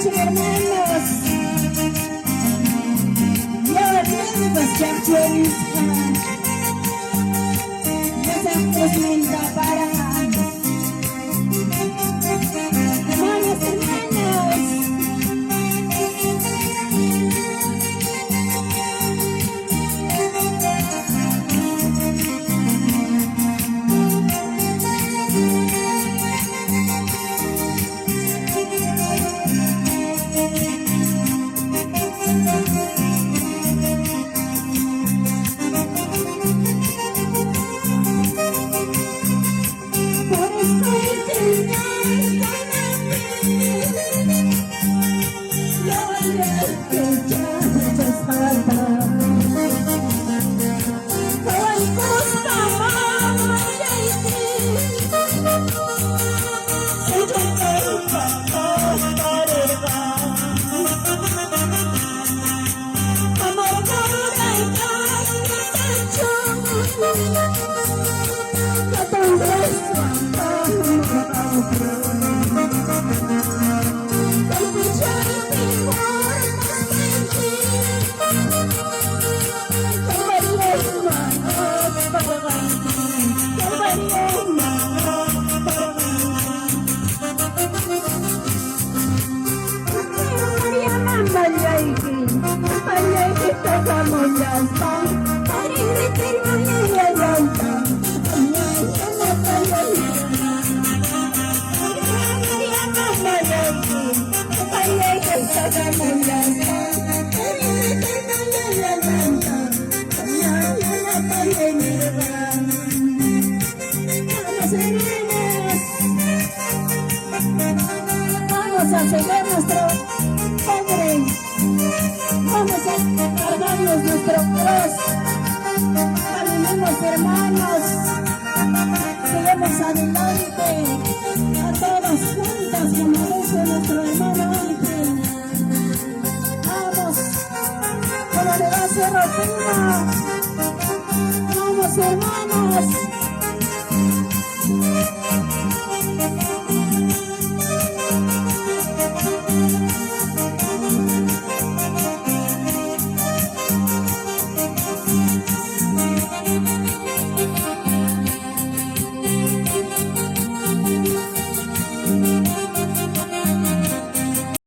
Hermanos, los chancheros, los actos linda para hermanos, hermanos. Vamos a seguir nuestro Padre, vamos a cargarnos nuestro cruz, caminemos hermanos, sigamos adelante, a todas juntas como dice nuestro hermano Ángel. Vamos, como le va a hacer Rufino, vamos hermanos.